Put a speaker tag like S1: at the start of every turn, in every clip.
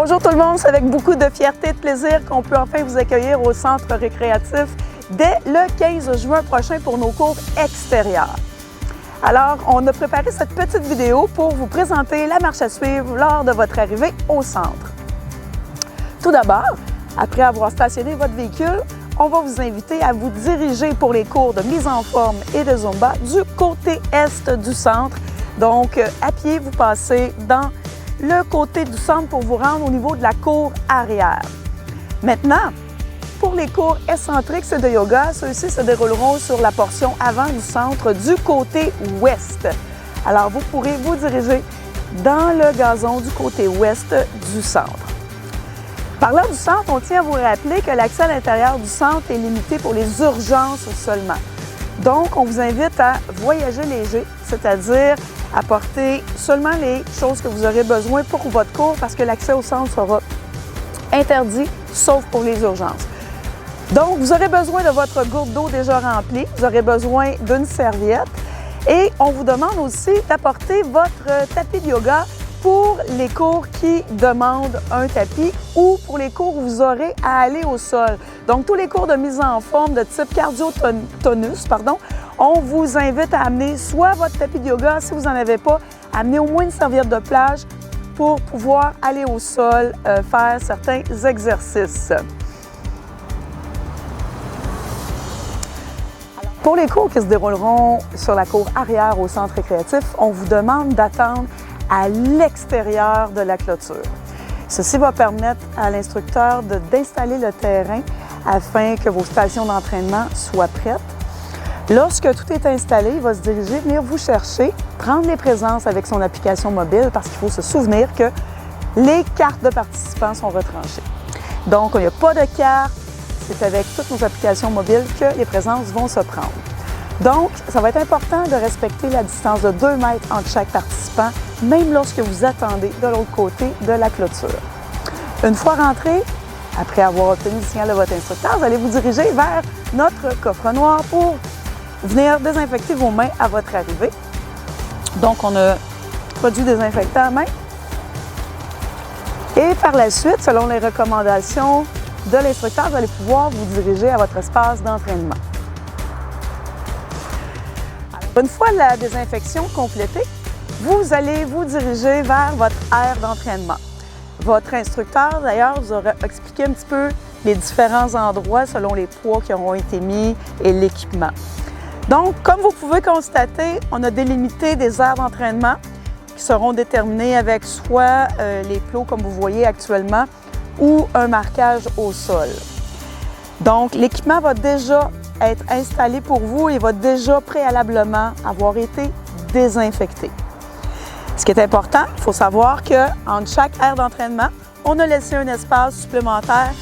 S1: Bonjour tout le monde, c'est avec beaucoup de fierté et de plaisir qu'on peut enfin vous accueillir au centre récréatif dès le 15 juin prochain pour nos cours extérieurs. Alors, on a préparé cette petite vidéo pour vous présenter la marche à suivre lors de votre arrivée au centre. Tout d'abord, après avoir stationné votre véhicule, on va vous inviter à vous diriger pour les cours de mise en forme et de Zumba du côté est du centre. Donc, à pied, vous passez dans le côté du centre pour vous rendre au niveau de la cour arrière. Maintenant, pour les cours excentriques de yoga, ceux-ci se dérouleront sur la portion avant du centre du côté ouest. Alors, vous pourrez vous diriger dans le gazon du côté ouest du centre. Parlant du centre, on tient à vous rappeler que l'accès à l'intérieur du centre est limité pour les urgences seulement. Donc, on vous invite à voyager léger, c'est-à-dire apporter seulement les choses que vous aurez besoin pour votre cours parce que l'accès au centre sera interdit, sauf pour les urgences. Donc, vous aurez besoin de votre gourde d'eau déjà remplie, vous aurez besoin d'une serviette et on vous demande aussi d'apporter votre tapis de yoga pour les cours qui demandent un tapis ou pour les cours où vous aurez à aller au sol. Donc, tous les cours de mise en forme de type cardio-tonus, on vous invite à amener soit votre tapis de yoga, si vous n'en avez pas, amener au moins une serviette de plage pour pouvoir aller au sol, faire certains exercices. Pour les cours qui se dérouleront sur la cour arrière au centre récréatif, on vous demande d'attendre à l'extérieur de la clôture. Ceci va permettre à l'instructeur d'installer le terrain afin que vos stations d'entraînement soient prêtes. Lorsque tout est installé, il va se diriger, venir vous chercher, prendre les présences avec son application mobile parce qu'il faut se souvenir que les cartes de participants sont retranchées. Donc, il n'y a pas de carte, c'est avec toutes nos applications mobiles que les présences vont se prendre. Donc, ça va être important de respecter la distance de 2 mètres entre chaque participant, même lorsque vous attendez de l'autre côté de la clôture. Une fois rentré, après avoir obtenu le signal de votre instructeur, vous allez vous diriger vers notre coffre noir pour venir désinfecter vos mains à votre arrivée. Donc, on a produit désinfectant à main. Et par la suite, selon les recommandations de l'instructeur, vous allez pouvoir vous diriger à votre espace d'entraînement. Une fois la désinfection complétée, vous allez vous diriger vers votre aire d'entraînement. Votre instructeur, d'ailleurs, vous aura expliqué un petit peu les différents endroits selon les poids qui auront été mis et l'équipement. Donc, comme vous pouvez constater, on a délimité des aires d'entraînement qui seront déterminées avec soit les plots, comme vous voyez actuellement, ou un marquage au sol. Donc, l'équipement va déjà être installé pour vous et va déjà préalablement avoir été désinfecté. Ce qui est important, il faut savoir qu'entre chaque aire d'entraînement, on a laissé un espace supplémentaire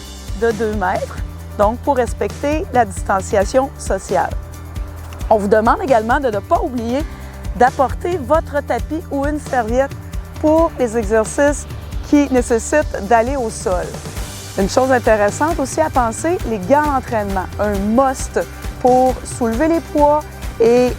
S1: de 2 mètres, donc pour respecter la distanciation sociale. On vous demande également de ne pas oublier d'apporter votre tapis ou une serviette pour les exercices qui nécessitent d'aller au sol. Une chose intéressante aussi à penser, les gants d'entraînement, un must pour soulever les poids et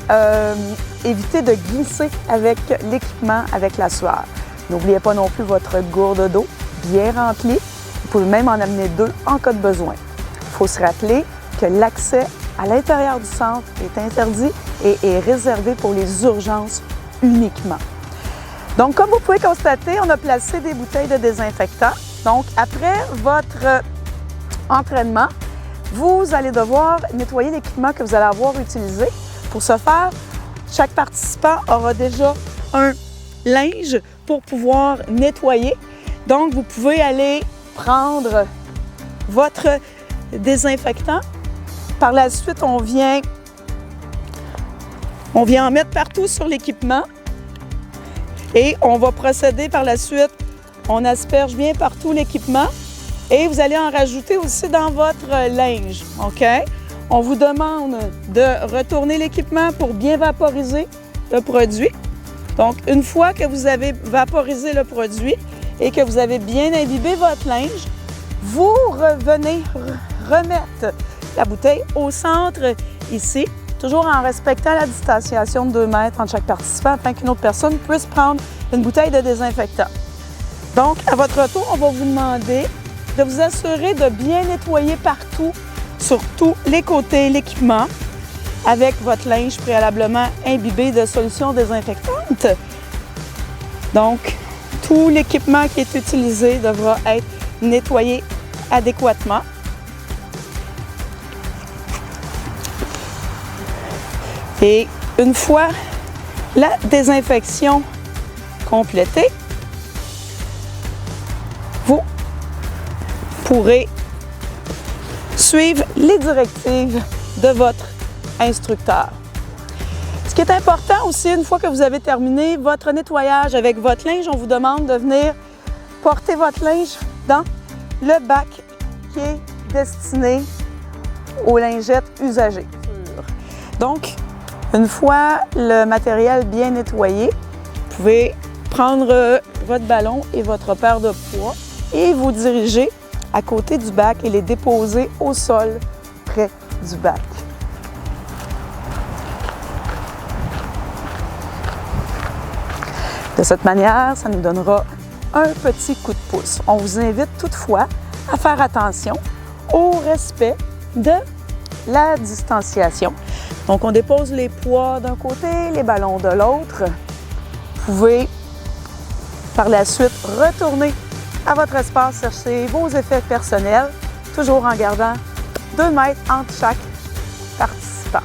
S1: éviter de glisser avec l'équipement, avec la sueur. N'oubliez pas non plus votre gourde d'eau bien remplie. Vous pouvez même en amener 2 en cas de besoin. Il faut se rappeler que l'accès à l'intérieur du centre est interdit et est réservé pour les urgences uniquement. Donc, comme vous pouvez constater, on a placé des bouteilles de désinfectant. Donc, après votre entraînement, vous allez devoir nettoyer l'équipement que vous allez avoir utilisé. Pour ce faire, chaque participant aura déjà un linge pour pouvoir nettoyer. Donc, vous pouvez aller prendre votre désinfectant. Par la suite, on vient en mettre partout sur l'équipement et on va procéder par la suite. On asperge bien partout l'équipement et vous allez en rajouter aussi dans votre linge, OK? On vous demande de retourner l'équipement pour bien vaporiser le produit. Donc, une fois que vous avez vaporisé le produit et que vous avez bien imbibé votre linge, vous revenez remettre la bouteille au centre ici, toujours en respectant la distanciation de 2 mètres entre chaque participant afin qu'une autre personne puisse prendre une bouteille de désinfectant. Donc, à votre retour, on va vous demander de vous assurer de bien nettoyer partout, sur tous les côtés, l'équipement, avec votre linge préalablement imbibé de solution désinfectante. Donc, tout l'équipement qui est utilisé devra être nettoyé adéquatement. Et une fois la désinfection complétée, vous pourrez suivre les directives de votre instructeur. Ce qui est important aussi, une fois que vous avez terminé votre nettoyage avec votre linge, on vous demande de venir porter votre linge dans le bac qui est destiné aux lingettes usagées. Donc, une fois le matériel bien nettoyé, vous pouvez prendre votre ballon et votre paire de poids et vous diriger à côté du bac et les déposer au sol près du bac. De cette manière, ça nous donnera un petit coup de pouce. On vous invite toutefois à faire attention au respect de la distanciation. Donc, on dépose les poids d'un côté, les ballons de l'autre. Vous pouvez par la suite retourner à votre espace, chercher vos effets personnels, toujours en gardant 2 mètres entre chaque participant.